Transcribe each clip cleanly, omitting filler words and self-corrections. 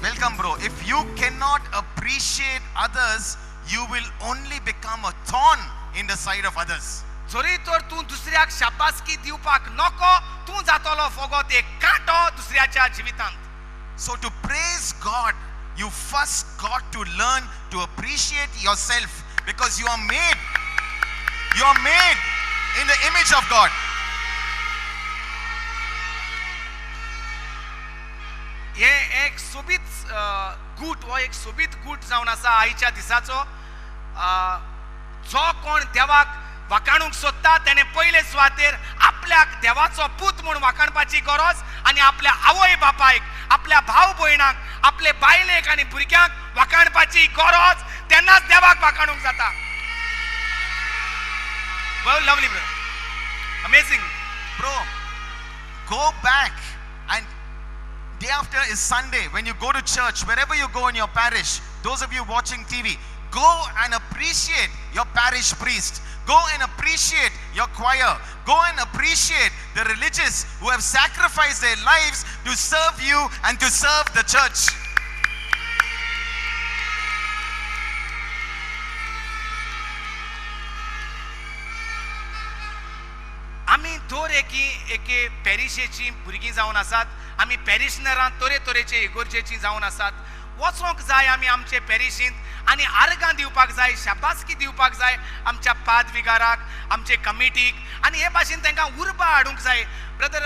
Welcome, bro. If you cannot appreciate others, you will only become a thorn in the side of others. जरी तर तू दुसऱ्याक शाबासकी दिवपाक नको, तू जातलो फगत एक कांटो दुसऱ्याच्या जिवितांत. So to praise God, you first got to learn to appreciate yourself, because you are made in the image of God. हे एक सोबीत गूट व एक सोबीत गूट जावन आसा आयच्या दिसाचो. जो कोण देवाक वाखाणूंक सोदता तेणे पयले सुवातेर आपल्याक देवाचो पूत म्हूण वाखाणपाची गरज आनी आपल्या आवय बापायक, आपल्या भाव भयणाक, आपले बायलेक आनी भुरग्यांक वाखाणपाची गरज, तेन्नाच देवाक वाखाणूंक जाता. Well, lovely, bro. Amazing. Bro, go back, and day after is Sunday. When you go to church, wherever you go in your parish, those of you watching TV, go and appreciate your parish priest. Go and appreciate your choir. Go and appreciate the religious who have sacrificed their lives to serve you and to serve the church. आमी दोर एके पॅरिशेची भुरगीं जावन आसात. आमी पॅरिशनरां तरेतरेचे इगोर्जेची जावन आसात. वचोंक जाय आमी आमचे पॅरिशींत आनी आर्गां दिवपाक जाय, शाबासकी दिवपाक जाय आमच्या पादविगाराक, आमचे कमिटीक, आनी हे भाशेन तांकां उर्बा हाडूंक जाय. Brother,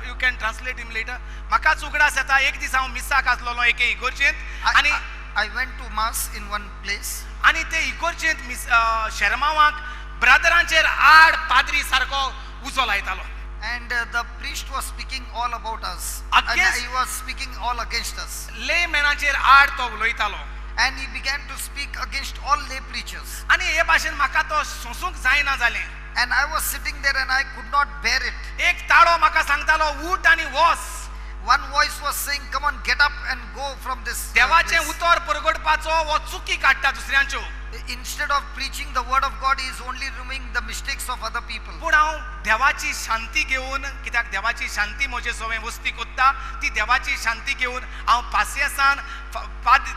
you can translate him letter. म्हाकाच उगडास येता. एक दीस हांव मिसाक आसलोलो एके इगोर्जेंत, आनी I went to mass in one place. आनी ते इगोर्जेंत शर्मावाक ब्रदरांचेर आड पाद्री सारको उजो लायतालो. And the priest was speaking all about us. Against- And he was speaking all against us. ले मॅनाचेर आड तो उलयतालो. And he began to speak against all lay preachers. आनी हे भाशेन म्हाका तो सोंसूंक जायना जालें. And I was sitting there and I could not bear it. एक ताळो म्हाका सांगतालो, उठ आनी वच. One voice was saying, come on, get up and go from this देवाचें place. उतर परगडपाचो वो चुकी काडटा दुसऱ्यांच्यो. Instead of preaching the word of God, he is only removing the mistakes of other people. पूण हांव देवाची शांती घेवन, कित्याक देवाची शांती म्हजे सवय वस्ती कोत्ता, ती देवाची शांती घेवन हांव पासियेसान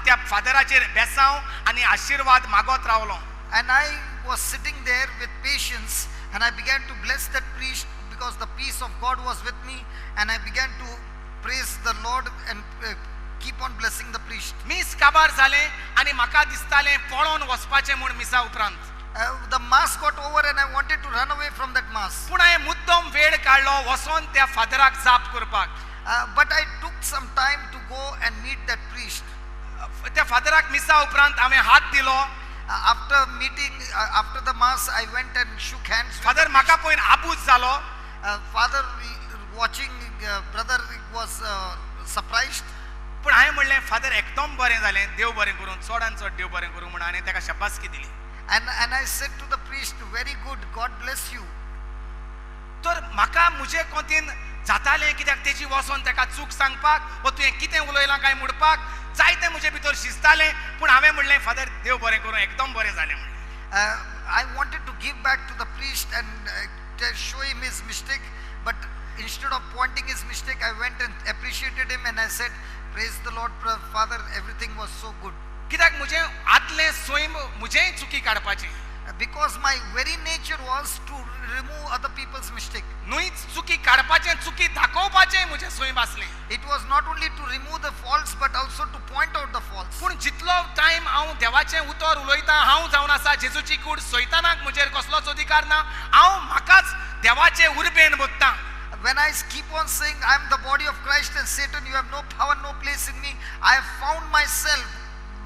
त्या फादराचेर बेसांव आनी आशिर्वाद मागत रावलो. And I was sitting there with patience and I began to bless that priest because the peace of God was with me, and I began to praise the Lord and keep on blessing the priest. मीस काबार जालें आनी म्हाका दिसतालें पळोवन वचपाचें म्हूण मिसा उपरांत. The mass got over and I wanted to run away from that mass. पूण हांवें मुद्दम वेळ काडलो वचोन त्या फादराक जाप करपाक. But I took some time to go and meet that priest. त्या फादराक मिसा उपरांत हांवें हात दिलो. After meeting, after the mass, I went and shook hands with father the म्हाका priest. पळोवन आबूज जालो. Father, watching brother was surprised. पूण हांवें म्हणलें, फादर एकदम बरें जालें, देव बरें करूं, चडान चड देव बरें करूं म्हणून हांवें ताका शाबासकी दिली. And I said to the priest, very good, God bless you. तर म्हाका म्हजे कोंतीन जातालें, कित्याक तेजी वचोन ताका चूक सांगपाक वा तुवें कितें उलयलां काय म्हणपाक जायतें म्हजे भितर शिजतालें. पूण हांवें म्हणलें, फादर देव बरें करूं, एकदम बरें जालें म्हणलें. I wanted to give back to the priest and show him his mistake, but instead of pointing his mistake, I went and appreciated him and I said, praise the Lord, Father, everything was so good. कित्याक म्हजें आदलें सोयम म्हजेंय चुकी काडपाचें. Because my very nature was to remove other people's mistake. न्हूच चुकी काडपाचें, चुकी दाखोवपाचें म्हजें सोयम आसलें. It was not only to remove the faults, but also to point out the faults. पूण जितलो टायम हांव देवाचें उतर उलयतां, हांव जावन आसा जेजूची कूड, सैतानाक म्हजेर कसलोच अधिकार ना. हांव म्हाकाच देवाचे उर्बेन बोत्तां. When I keep on saying I am the body of Christ and Satan, you have no power, no place in me, I have found myself,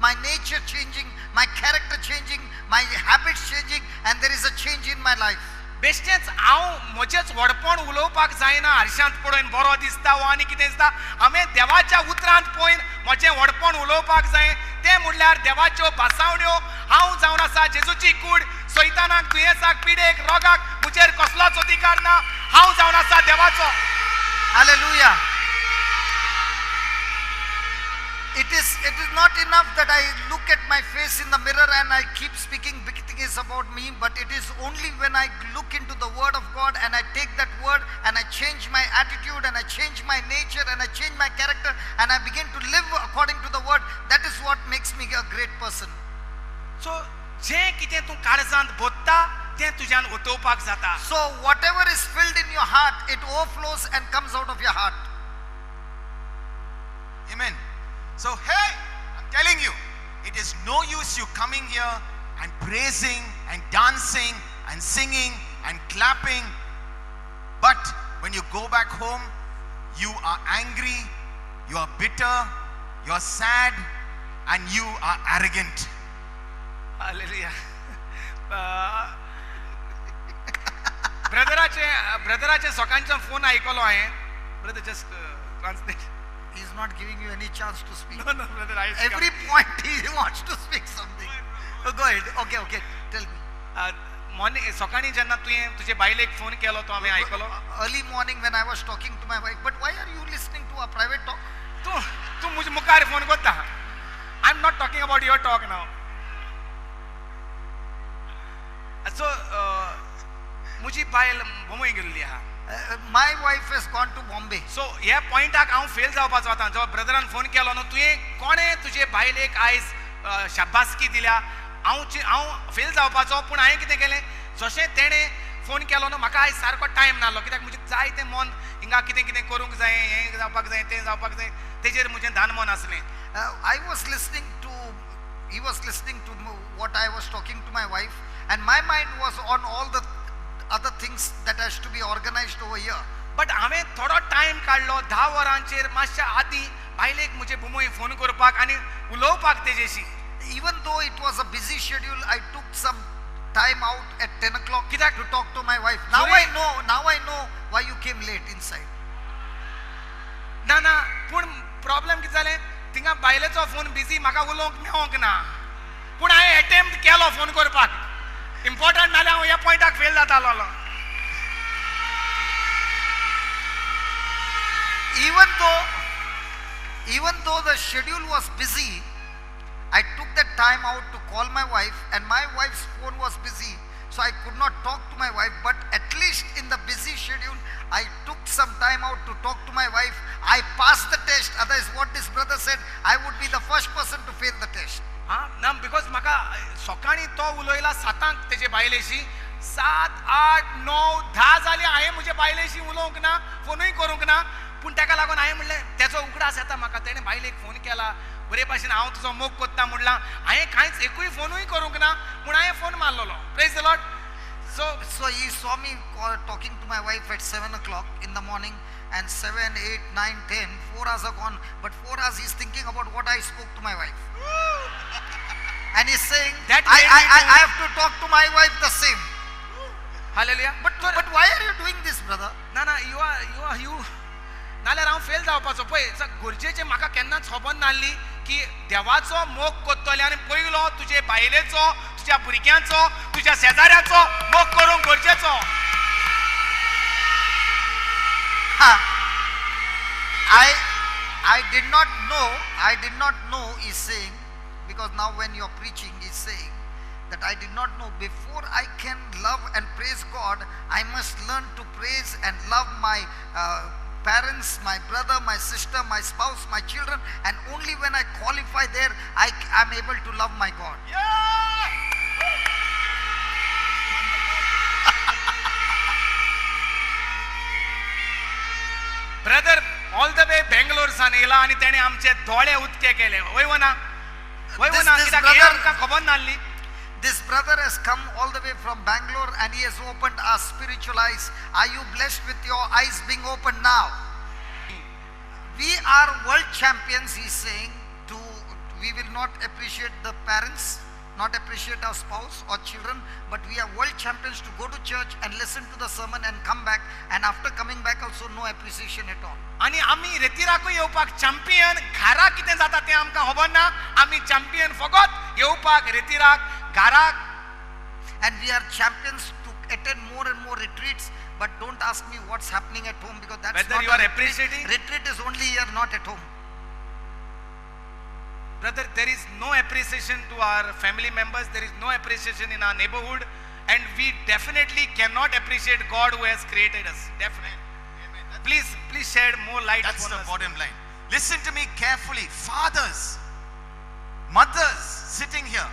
my nature changing, my character changing, my habits changing, and there is a change in my life. बेश्टेंच हांव म्हजेंच व्हडपण उलोवपाक जायना, हारशांत पळोवन बरो दिसता वा आनी कितें दिसता. हांवें देवाच्या उतरांत पळोवन म्हजें व्हडपण उलोवपाक जाय. तें म्हणल्यार देवाच्यो भासावण्यो. हांव जावन आसा जेजूची कूड, सैतानाक, दुयेंसाक, पिडेक, रोगाक म्हजेर कसलोच अधिकार ना. हांव जावन आसा देवाचो. Hallelujah. It is not enough that I look at my face in the mirror and I keep speaking big things about me, but it is only when I look into the word of God and I take that word and I change my attitude and I change my nature and I change my character and I begin to live according to the word, that is what makes me a great person. सो जें कितें तूं काळजांत बोत्ता तें तुज्यान ओतोवपाक जाता. So whatever is filled in your heart, it overflows and comes out of your heart. Amen. So, hey, I'm telling you, it is no use you coming here and praising and dancing and singing and clapping. But when you go back home, you are angry, you are bitter, you are sad, and you are arrogant. Hallelujah. ब्रदराचे सकाळच्या phone आयकलो हांवें. Brother just translate. He is not giving you any chance to speak. No, brother, Every point he wants to speak something. Go ahead. Okay. Tell me. Morning सकाळी जेन्ना तुवें तुजे बायलेक phone केलो तो हांवें आयकलो. Early morning when I was talking to my wife, but why are you listening to a private talk? तूं मुझे मुखार फोन करता. I'm not talking about your talk now. So मुजी बायल बोंबय गेल्ली आहा. My wife has gone to Bombay. सो ह्या पॉयंटाक हांव fail जावपाचो आतां. जो ब्रदरान फोन केलो न्हू, तुवें कोणें तुजे बायलेक आयज शाबासकी दिल्या. हांव फेल जावपाचो, पूण हांवें कितें केलें, जशें तेणें फोन केलो न्हू, म्हाका आयज सारको टायम नाहलो. कित्याक म्हजें जायतें मन हिंगा कितें कितें करूंक जाय, हें जावपाक जाय, तें जावपाक जाय, तेजेर म्हजें धान मन आसलें. He was listening to what I was talking to my wife, and my mind was on all the other things that has to be organized over here. But हांवें थोडो टायम काडलो 10 वरांचेर मातशा आदीं बायलेक म्हजे बुमोय फोन करपाक आनी उलोवपाक तेजेशी. Even though it was a busy schedule, I took some time out at 10 o'clock to talk to my wife. Now I know why you came late inside. ना पूण प्रॉब्लेम कितें जालें, थिंगा बायलेचो फोन बिजी, म्हाका उलोवंक मेळोंक ना. पूण हांवें अटेम्प्ट केलो फोन करपाक. इम्पॉर्टंट नाल्यार हांव ह्या पॉयंटाक फेल जातालो. Even though the schedule was busy, I took that time out to call my wife, and my wife's phone was busy, so I could not talk to my wife. But at least in the busy schedule, I took some time out to talk to my wife. I passed the test. Otherwise, what this brother said, I would be the first person to fail the test. ना because म्हाका सकाळी तो उलयला 7 तेजे बायलेशी. 7, 8, 9, 10 जाली हांवें म्हजे बायलेशी उलोवंक ना, फोनूय करूंक ना. पूण ताका लागून हांवें म्हणलें तेजो उगडास येता म्हाका. तेणें बायलेक फोन केला, बरे भाशेन हांव तुजो मोग कोत्ता म्हणलां. हांवें कांयच एकूय फोनूय करूंक ना, पूण हांवें फोन मारलेलो. Praise the lord. So he saw me talking to my wife at 7 o'clock in the morning, and 7, 8, 9, 10, 4 hours are gone. But 4 hours he's thinking about what I spoke to my wife. And he's saying, That I have to talk to my wife the same. Hallelujah. But why are you doing this, brother? ना you नाल्यार हांव fail जावपाचो. पळय गरजेचें म्हाका केन्नाच खबर नासली की देवाचो मोग कोत्तले आनी पयलो तुजे बायलेचो, तुज्या भुरग्यांचो, तुज्या शेजाऱ्याचो मोग करूंक गरजेचो. I did not know he's saying, because now when you're preaching he's saying that I did not know before I can love and praise God, I must learn to praise and love my parents, my brother, my sister, my spouse, my children, and only when I qualify there, I am able to love my God. Brother all the way Bangalore सान येला आनी तेणे आमचे दोळे उदके केले. वयव ना कित्याक हें आमकां खबर नासली. This brother has come all the way from Bangalore and he has opened our spiritual eyes. Are you blessed with your eyes being opened now? We are world champions, he's saying. We will not appreciate the parents, not appreciate our spouse or children, but we are world champions to go to church and listen to the sermon and come back, and after coming back also no appreciation at all. आनी आमी रेतीराकूय येवपाक champion. घरा कितें जाता तें आमकां खबर ना. आमी चॅम्पियन फकत येवपाक रेतीराक घराक. And we are champions to attend more and more retreats, but don't ask me what's happening at home, because that's Whether not you a are retreat. appreciating? Retreat is only here, not at home. Brother, there is no appreciation to our family members. There is no appreciation in our neighborhood, and we definitely cannot appreciate God who has created us. Definitely. Please shed more light That's upon the us. bottom line. Listen to me carefully. Fathers, mothers sitting here,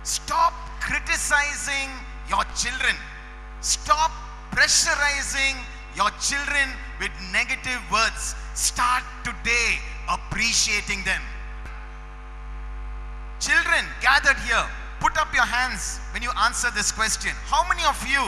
stop criticizing your children. Stop pressurizing your children with negative words. Start today appreciating them. Children gathered here, put up your hands when you answer this question. How many of you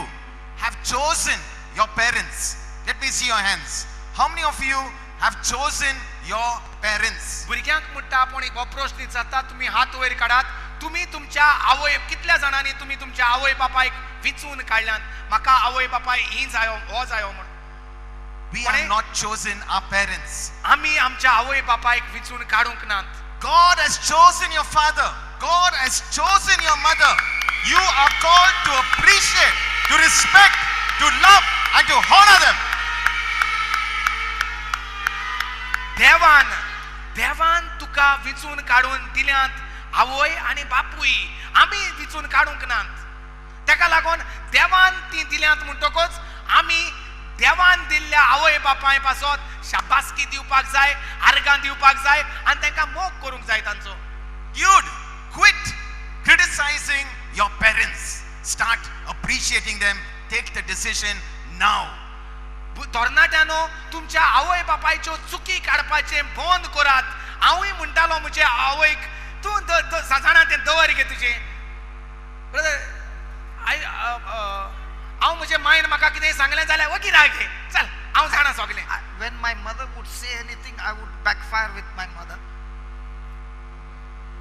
have chosen your parents? Let me see your hands. How many of you have chosen your parents? भुरग्यांक म्हणटा आपण एक हो प्रश्न विचारता, तुम्ही हात वयर काढात. तुम्ही तुमच्या आवय कितल्या जाणांनी तुम्ही तुमच्या आवय बापायक विचून काढल्यात? म्हाका आवय बापाय ही जायो हो जायो म्हण. We have not chosen our parents. आम्ही आमच्या आवय बापायक विचून काढूंक नात. God has chosen your father. God has chosen your mother. You are called to appreciate, to respect, to love and to honor them. देवान तुका विचून काढून दिल्यांत आवय आणि बापूय. आम्ही विचून काढूंक नात. तेका लागून देवान ती दिल्यांत म्हणटकच आम्ही देवान दिल्ल्या आवय बापाय पासत शाबासकी दिवपाक जाय, आर्गां दिवपाक जाय आणि तांकां मोग करूंक जाय तांचो. Dude, quit criticizing your parents. Start appreciating them. Take the decision now. तरणाट्यानो तुमच्या आवय बापायच्यो चुकी काडपाचे बंद करात. हांवूय म्हणटालो म्हजे आवयक, तूं जाणा तें दवर गे तुजें. ब्रदर, हांव म्हजे मायन म्हाका कितें सांगलें जाल्यार वगी राग घे, चल हांव जाणा सगलें. When my mother would say anything, I would backfire with my mother.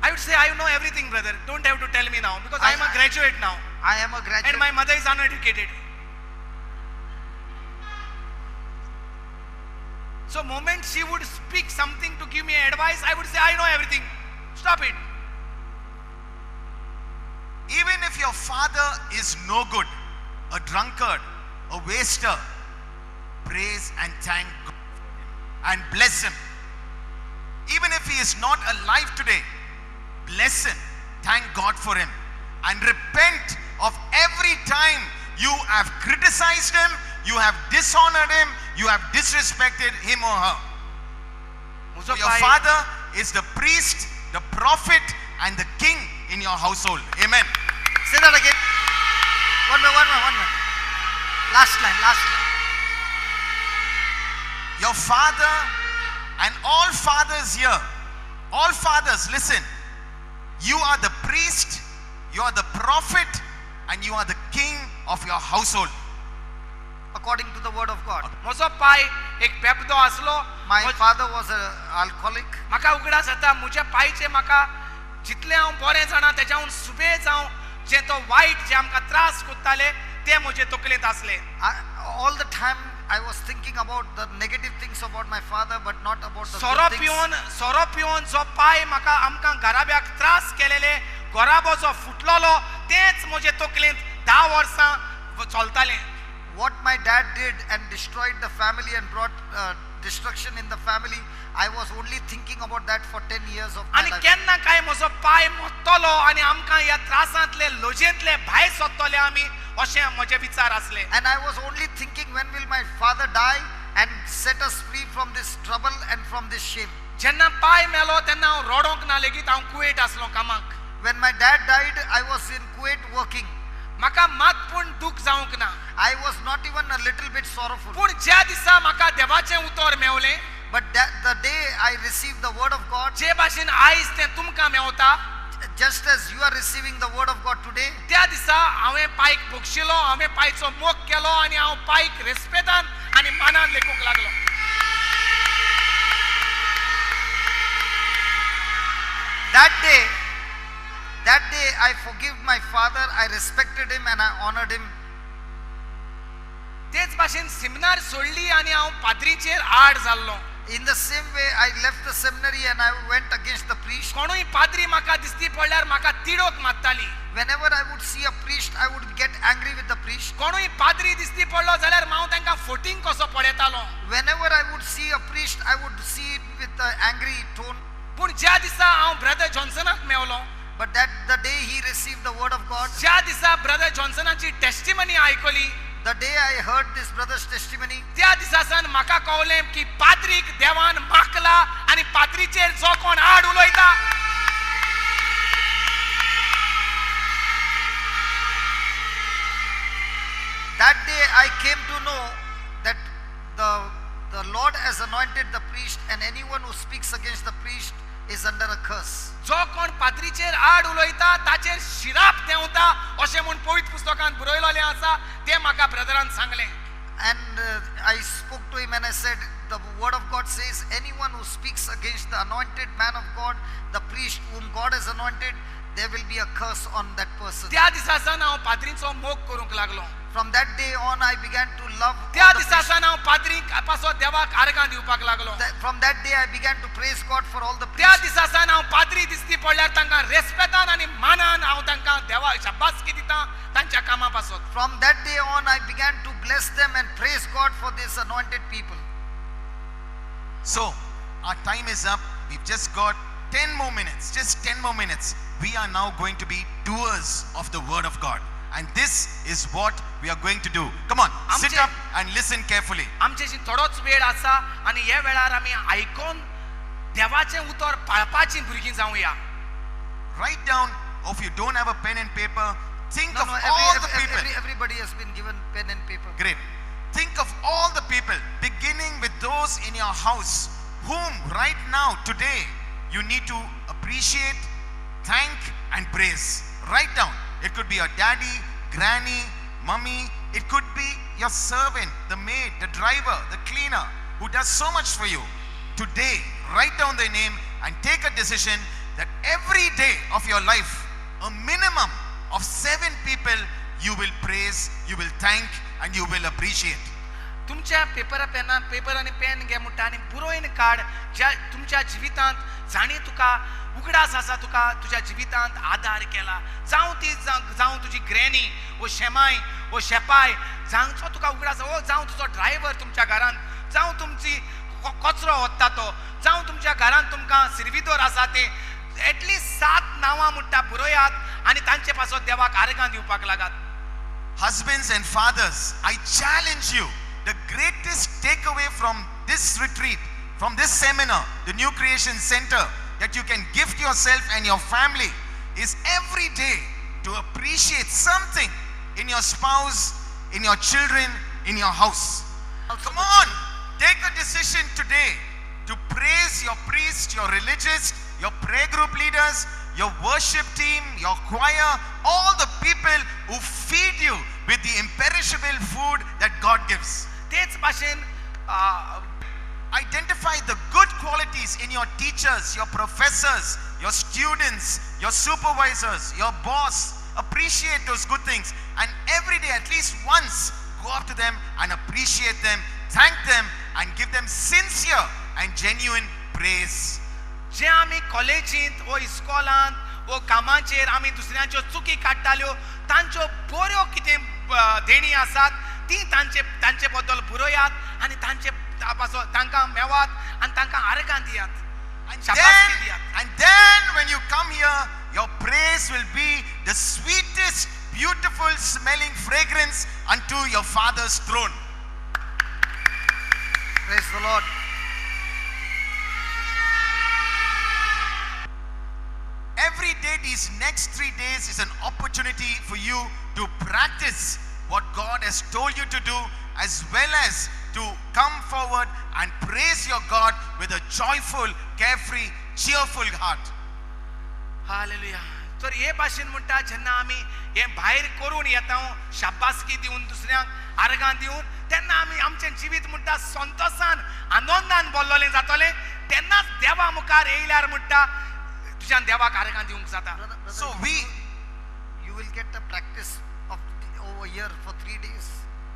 I would say, I know everything, brother. Don't have to tell me now because I am a graduate now I am a graduate. and my mother is uneducated. So moment she would speak something to give me advice, I would say, I know everything. Stop it. Even if your father is no good, a drunkard, a waster, praise and thank God and bless him. Even if he is not alive today, bless him, thank God for him, and repent of every time you have criticized him, you have dishonored him, you have disrespected him or her. So your father is the priest, the prophet and the king in your household. Amen. Say that again. One minute. Last line. Your father and all fathers here, all fathers, listen. You are the priest, you are the prophet and you are the king of your household. According to the word of God. म्हजो पाय एक बेबदो आसलो. My father was an alcoholic. म्हाका उगडास जाता म्हज्या पायचे म्हाका जितले हांव बरें जाणा तेज्याहून सुबे जावं जे तो वायट जे आमकां त्रास कोत्ताले ते म्हजे तकलेंत आसले. All the time I was thinking about the negative things about my father but not about the सोरो good things. पिवन जो पाय म्हाका आमकां घराब्याक त्रास केलेले, घराबो जो फुटलोलो तेच म्हजे तकलेंत 10 वर्सां चलतालें. What my dad did and destroyed the family and brought destruction in the family, I was only thinking about that for 10 years of my आणि life. केन्ना काय म्हजो पाय मोडटलो आणि आमकां ह्या त्रासांतले लोजेंतले भायर सोदतले आमी अशें म्हजे विचार आसले. And I was only thinking, when will my father die and set us free from this trouble and from this shame. जेन्ना पाय मेलो तेन्ना हांव रडोंक ना, लेगीत हांव कुवेट आसलो कामाक. When my dad died, I was in Kuwait working. म्हाका मात पूण दूख जावंक ना. I was not even a little bit sorrowful. पूण ज्या दिसा म्हाका देवाचें उतर मेवलें, But the day I received the word of God, जे भाशेन आयज तें तुमकां Mewat, just as you are receiving the word of God today, त्या दिसा हांवें पायक बक्षिलो, हांवें पायचो मोग केलो आनी हांव पायक रेस्पेदान आनी मानान लेखूंक लागलो. That day I forgive my father, I respected him and I honored him. तेच भाशेन सेमिनार सोडली आनी हांव पाद्रीचेर आड जाल्लो. In the same way, I left the seminary and I went against the priest. कोणूय पाद्री म्हाका दिसती पडल्यार म्हाका तिडोक मारताली. Whenever I would see a priest, I would get angry with the priest. कोणूय पाद्री दिसती पडलो जाल्यार हांव तांकां फोटींग कसो पळयतालो. Whenever I would see a priest, I would see it with an angry tone. पूण ज्या दिसा हांव brother जॉन्सनाक मेवलो, But that the day he received the word of God, ज्या दिसा ब्रदर जॉन्सनाची टेस्टिमनी आयकली, The day I heard this brother's testimony, त्या दिसासान म्हाका कळलें की पाद्रीक देवान माकला आनी पाद्रीचेर जो कोण आड उलयता that day I came to know that the Lord has anointed the priest, and anyone who speaks against the priest is under a curse. जो कोण पाद्रीचेर आड उलयता ताचेर शिराप देंवता अशें म्हूण पवित्र पुस्तकांत बरयलेलें आसा तें म्हाका ब्रदरान सांगलें. And I spoke to him and I said, the word of God says, anyone who speaks against the anointed man of God, the priest whom God has anointed, there will be a curse on that person. त्या दिसासान हांव पाद्रीचो मोग करूंक लागलो. From that day on, I began to love त्या all the priests. दिसासान हांव पाद्रीक पासो देवाक आर्गां दिवपाक लागलो. From that day, I began to praise God for all the त्या priests. दिसासान हांव पाद्री दिसती पडल्यार तांकां रेस्पेदान आनी मानान हांव तांकां देवा शाबासकी दिता तांच्या कामा पासत. From that day on, I began to bless them and praise God for this anointed people. So, our time is up. We've just got 10 more minutes, just 10 more minutes. We are now going to be doers of the word of God. And this is what we are going to do. Come on, sit up and listen carefully. आमचेशी थोडोच वेळ आसा आनी ह्या वेळार आमी आयकोन देवाचें उतर पाळपाची भुरगीं जावया. Write down, or if you don't have a pen and paper, think No, of no, all the people. everybody has been given pen and paper. Great. Think of all the people, beginning with those in your house, whom right now, today, you need to appreciate, thank, and praise. Write down. It could be your daddy, granny, mummy. It could be your servant, the maid, the driver, the cleaner, who does so much for you. Today, write down their name and take a decision that every day of your life, a minimum of 7 people you will praise, you will thank, and you will appreciate. तुमच्या paper आनी pen घे म्हणटा आनी बरोवन काड ज्या तुमच्या जिवितांत जाणी तुका उगडास आसा तुका तुज्या जिवितांत आदार केला. जावं तुजी ग्रॅनी वो शेमाय वो शेपाय जांचो तुका उगडास वो जावं तुजो ड्रायव्हर तुमच्या घरांत जावं तुमची कचरो ओत्ता तो जावं तुमच्या घरांत तुमकां सिर्विदोर आसा ते एटलिस्ट 7 नांवां म्हणटा बरोयात आनी तांचे पासत देवाक आर्गां दिवपाक लागात. Husbands and fathers, I challenge you, the greatest takeaway from this retreat, from this seminar, the New Creation Center, that you can gift yourself and your family is every day to appreciate something in your spouse, in your children, in your house. Come on, take a decision today to praise your priest, your religious, your prayer group leaders, your worship team, your choir, all the people who feed you with the imperishable food that God gives. तेच भाशेन Identify the good qualities in your teachers, your professors, your students, your supervisors, your boss. Appreciate those good things, and every day, at least once, go up to them and appreciate them, thank them, and give them sincere and genuine praise. जे आमी कॉलेजींत वो इस्कॉलांत वो कामाचेर आमी दुसऱ्यांच्यो चुकी काडटाल्यो तांच्यो बऱ्यो कितें देणी आसात ती तांचे बद्दल बरोयात आनी तांचे पासो तांकां मेवात आनी तांकां आर्गां दियात आनी शाबासकी दियात. And then when you come here, your praise will be the sweetest, beautiful smelling fragrance unto your Father's throne. Praise the Lord. Every day, these next 3 days is an opportunity for you to practice what God has told you to do, as well as to come forward and praise your God with a joyful, carefree, cheerful heart. Hallelujah. तर हे भाशेन म्हणटा जेन्ना आमी हे भायर करून येता शाबासकी दिवन दुसऱ्यांक आर्गां दिवन तेन्ना आमी आमचें जिवीत म्हणटा संतोषान आनंदान भरलेलें जातलें तेन्नाच देवा मुखार येयल्यार म्हणटा तुज्यान देवाक आर्गां दिवंक जाता. So you will get a practice of over here for 3 days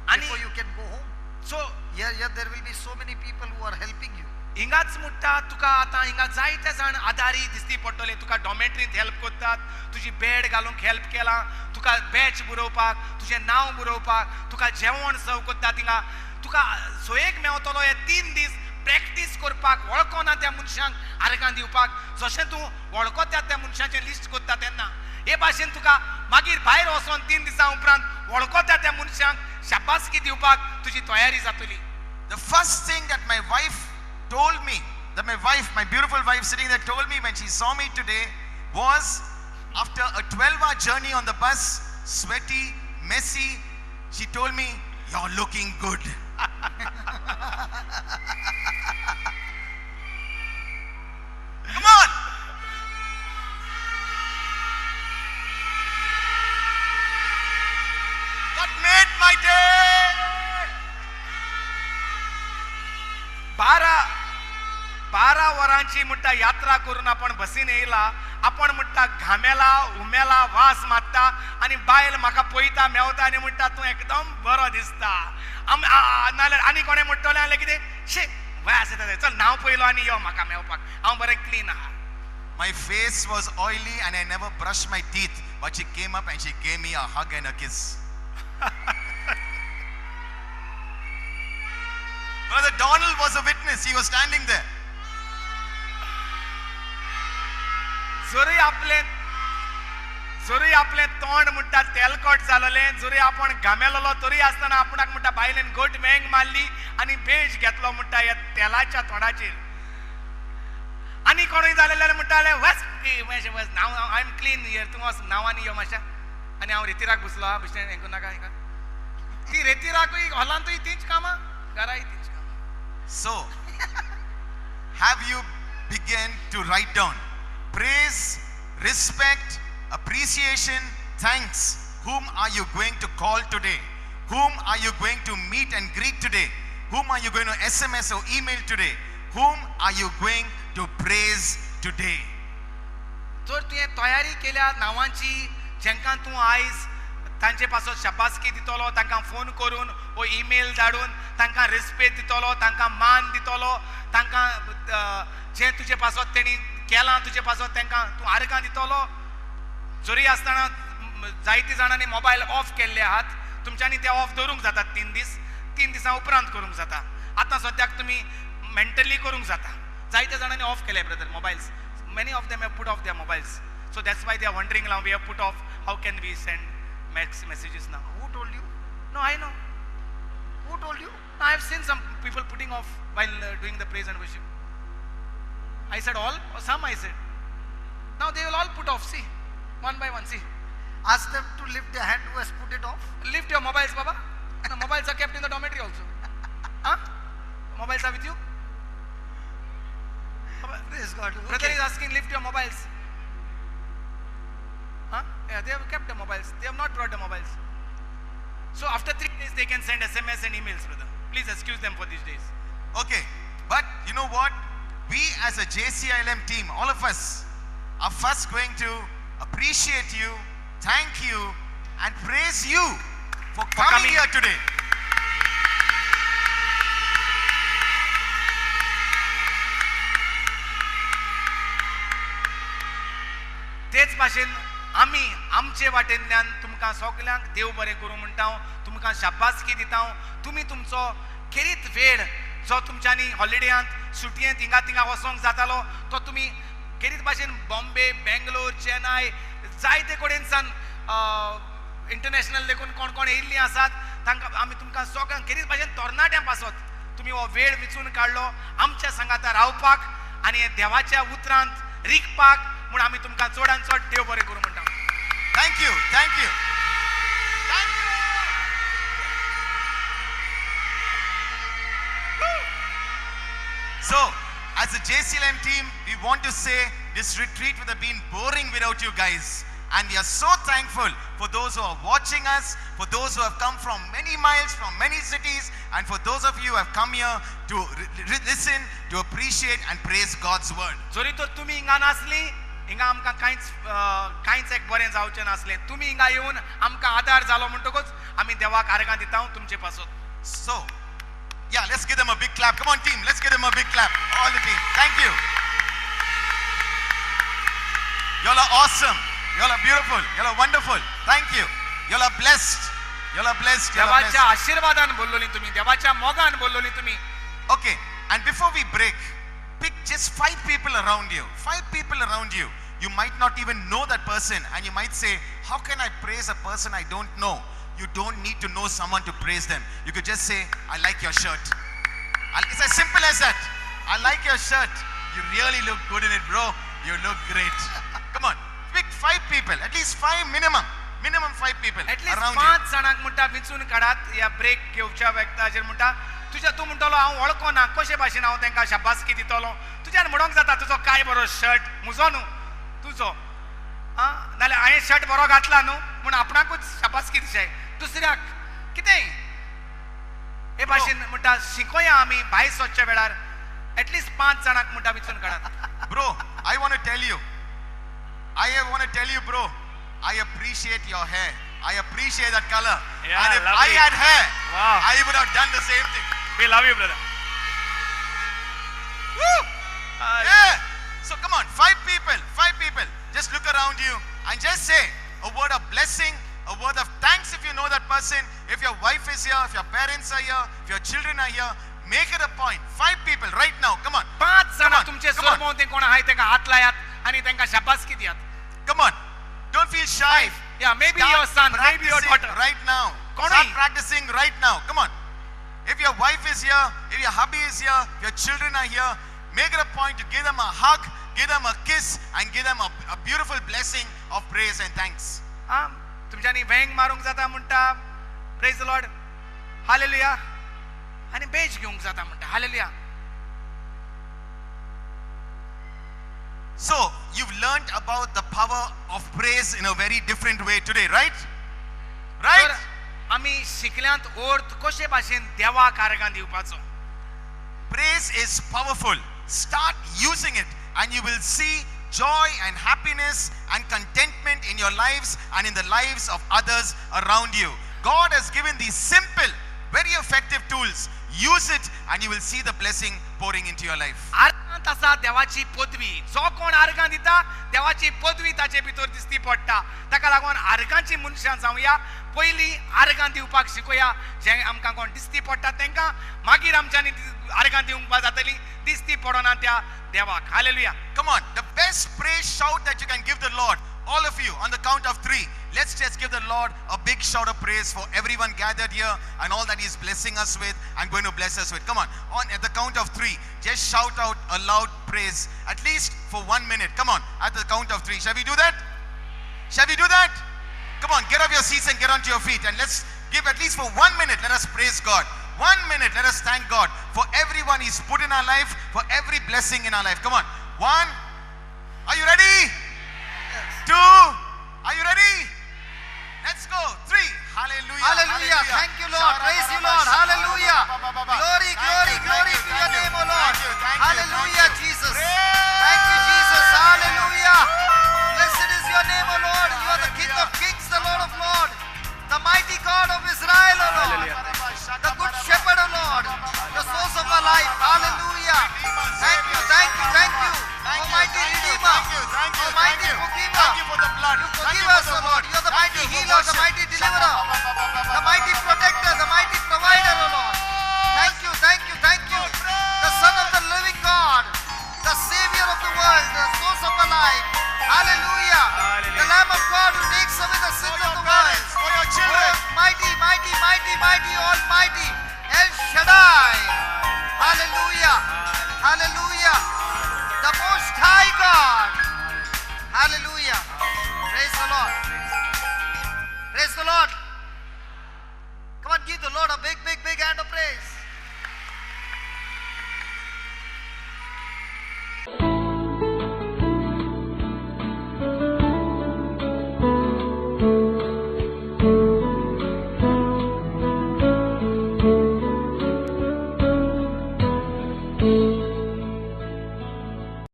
And before you can go home. So Here there will be so many people who are helping you. हिंगाच म्हणटा तुका आतां हिंगा जायते जाण आदारी दिसती पडटले तुका डॉमेट्रींत हेल्प करतात तुजी बेड घालूंक हेल्प केला तुका बॅच बरोवपाक तुजें नांव बरोवपाक तुका जेवण सर्व करतात हिंगा तुका सोयेक मेवतलो हे 3 दीस प्रॅक्टीस करपाक वळखोना त्या मनशांक आर्गां दिवपाक जशें तूं वळखता त्या मनशाचें लिस्ट करता तेन्ना हे भाशेन तुका मागीर भायर वचोन 3 दिसां उपरांत वळखता त्या मनशाक शाबासकी दिवपाक तुजी तयारी जातली. The first thing that my wife told me, that my beautiful wife sitting there told me when she saw me today was, after a 12-hour journey on the bus, sweaty, messy, she told me, "You're looking good." Come on. That made my day. 12 वरांची म्हणटा यात्रा करून आपण बसीन येयला, आपण म्हणटा घामेला उमेला वास मारता आणि बायल म्हाका पळयता मेवता आणि म्हणटा तूं एकदम बरो दिसता. नाल्यार आनी कोणें म्हणटलें जाल्यार कितें शे वास येता चल नांव पयलो आनी यो म्हाका मेवपाक, हांव बरें क्लीन आहा. My face was oily and I never brushed my teeth, but she came up and she gave me a hug and a kiss. Brother Donald was a witness. He was standing there. जरी आपले तोंड म्हणटा तेलकट जालेलें, जरी आपण घामेलो तरी आसतना आपणाक म्हणटा बायलेन घट वेंग मारली आणि बेज घेतलो म्हणटा ह्या तेलाच्या तोंडाचेर. आनी कोणूय जालेले म्हणटाले वच वच नांव आय एम क्लीन हियर, तूं वच नांवांनी यो मातशा. आनी हांव रेतीराक बसलो हा बेश्टें हें करूं नाका हें कर. ती रेतीराकूय हॉलांतूय तीच कामां, घराय तीच कामां. So, have you begun to write down praise, respect, appreciation, thanks? Whom are you going to call today? Whom are you going to meet and greet today? Whom are you going to SMS or email today? Whom are you going to praise today? जर तुवें तयारी केल्या नांवांची, जेंकां तूं आयज तांचे पासत शाबासकी दितलो, तांकां फोन करून वो ईमेल धाडून तांकां रिस्पेद दितलो, तांकां मान दितलो, तांकां जें तुजे पासत तेणी केलां तुजे पासत तांकां तूं आर्गां दितलो. जरी आसतना जायती जाणांनी मोबायल ऑफ केल्ले आहात, तुमच्यांनी ते ऑफ दवरूंक जातात 3 दीस, 3 दिसां उपरांत करूंक जाता. आतां सद्याक तुमी मेंटली करूंक जाता. जायत्या जाणांनी ऑफ केले brother mobiles. Many of them have put off their mobiles. So that's why they are wondering now, we have put off, how can we send messages now? Who told you? No, I know. Who told you? I have seen some people putting off while doing the praise and worship. I said all, or some I said. Now they will all put off, see, one by one, see. Ask them to lift their hand who has put it off. Lift your mobiles, Baba. The mobiles are kept in the dormitory also. Huh? Mobiles are with you? Praise God. Brother is asking, lift your mobiles. Huh? Yeah, they have kept the mobiles. They have not brought the mobiles. So after 3 days, they can send SMS and emails, brother. Please excuse them for these days. Okay, but you know what? We as a JCILM team, all of us, are first going to appreciate you, thank you, and praise you for coming here today. तेच भाशेन आमी आमचे वाटेंतल्यान तुमकां सगल्यांक देव बरें करूं म्हणटा, तुमकां शाबासकी दिता. तुमी तुमचो खेरीत वेळ जो तुमच्यांनी हॉलिडेयांत सुटयेंत हिंगा थिंगा वचोंक जातालो तो तुमी खेरीत भाशेन बॉम्बे, बेंगलोर, चेन्नय जायते कडेनसान इंटरनॅशनल देखून कोण कोण येयल्लीं आसात तांकां आमी तुमकां सगळ्यांक खेरीत भाशेन तरणाट्यां पासत तुमी हो वेळ वेचून काडलो आमच्या संगाता रावपाक आनी देवाच्या उतरांत रिकपाक म्हूण आमी तुमकां चडांत चड देव बरें करूं म्हणटा. Thank you, thank you. Thank you. So, as a JCLM team, we want to say this retreat would have been boring without you guys. And we are so thankful for those who are watching us, for those who have come from many miles, from many cities, and for those of you who have come here to listen, to appreciate and praise God's word. जरी तर तुमी हिंगा नासली, हिंगा आमकां कांयच एक बरें जावचें नासलें. तुमी हिंगा येवन आमकां आदार जालो म्हणटकूच आमी देवाक आर्गां दिता तुमचे पासत. So, yeah, let's give them a big clap. Come on, team, let's give them a big clap. All the team. Thank you. Y'all are awesome. Y'all are beautiful. Y'all are wonderful. Thank you. Y'all are blessed. Y'all are blessed. Y'all are देवाच्या blessed. आशीर्वादान बोललोली तुमी, देवाच्या मोगान बोललोली तुमी. Okay, and before we break, pick just 5 people around you. 5 people around you You might not even know that person, and you might say, how can I praise a person I don't know? You don't need to know someone to praise them. You could just say, I like your shirt. It's as simple as that. I like your shirt. You really look good in it, bro. You look great. Come on, pick 5 people, at least 5 minimum. Minimum 5 people at least around you. 5 जाणांक म्हणटा विचून काढात या break घेवच्या वक्ताचेर म्हणटा तुज्या तूं म्हणटलो हांव वळखोना कशे भाशेन हांव तांकां शाबासकी दितलो तुज्यान म्हणोंक जाता तुजो काय बरो शर्ट म्हजो न्हू तुजो नाल्यार हांवें शर्ट बरो घातला न्हू म्हूण आपणाकूच शाबासकी दिशाय दुसऱ्याक कितेंय हे भाशेन म्हणटा शिकोया आमी भायर सरच्या वेळार ऍटलीस्ट 5 जाणांक म्हणटा विचून काढात. Bro, I want to tell you, bro, I appreciate your hair. I appreciate that color. Yeah, and if I lovely. had hair, Wow. I would have done the same thing. We love you, brother. Woo! Yeah. So come on, 5 people. Just look around you and just say a word of blessing, a word of thanks if you know that person. If your wife is here, if your parents are here, if your children are here, make it a point. 5 people right now. Come on. 5 जाणां on, तुमचे come on. सोरभोंवतणी कोण आहाय तांकां हात लायात आनी तांकां शाबासकी दियात. Come on. Don't feel shy. Yeah, maybe Start your son, maybe your practicing daughter. right now. Konai. Start practicing right now. Come on. If your wife is here, if your hubby is here, if your children are here, make it a point to give them a hug, give them a kiss, and give them a beautiful blessing of praise and thanks. तुमच्यांनी वेंग मारूंक जाता म्हणटा praise the Lord hallelujah आनी beige घेवंक जाता म्हणटा hallelujah. So, you've learned about the power of praise in a very different way today, right? Right? तर आमी शिकल्यांत अर्थ कशे भाशेन देवाक आर्गां दिवपाचो. Praise is powerful. Start using it, and you will see joy and happiness and contentment in your lives and in the lives of others around you. God has given these simple, very effective tools. Use it, and you will see the blessing pouring into your life. आर्गांत आसा देवाची पदवी. जो कोण आर्गां दिता देवाची पदवी ताचे भितर दिसती पडटा. ताका लागून आर्गांची मनशां जावया. पयलीं आर्गां दिवपाक शिकोया. जे आमकां कोण दिसती पडटा तांकां मागीर आमच्यांनी आर्गां दिवंक जातली दिसती पडना त्या देवाक. Hallelujah. Come on, the best praise shout that you can give the Lord, all of you, on the count of 3. Let's just give the Lord a big shout of praise for everyone gathered here and all that He's blessing us with and going to bless us with. Come on, at the count of 3, just shout out a loud praise, at least for 1 minute. Come on, at the count of 3. Shall we do that? Shall we do that? Come on, get off your seats and get onto your feet, and let's give at least for 1 minute. Let us praise God. 1 minute, let us thank God for everyone He's put in our life, for every blessing in our life. Come on. 1. Are you ready? Yes. 2. Are you ready? Let's go. 3. Hallelujah. Hallelujah. Thank you, Lord. Praise you, Lord. Hallelujah. Glory, glory, glory to your name, O Lord. Hallelujah, Jesus. Thank you, Jesus. Hallelujah. Blessed is your name, O Lord. You are the King of kings, the Lord of lords, the mighty God of Israel, O Lord. The good shepherd, O Lord. The source of our life. Hallelujah. Thank you, thank you, thank you. Almighty Redeemer. Almighty Forgiver. Thank you for the blood. You forgive us, O Lord. You are the mighty healer, the mighty deliverer, the mighty protector, the mighty provider, O Lord. Thank you, thank you, thank you. The Son of the living God, the Savior of the world, the source of the life. Hallelujah. The Lamb of God who takes away the sins of the world. For your children. Mighty, mighty, mighty, mighty, almighty El Shaddai.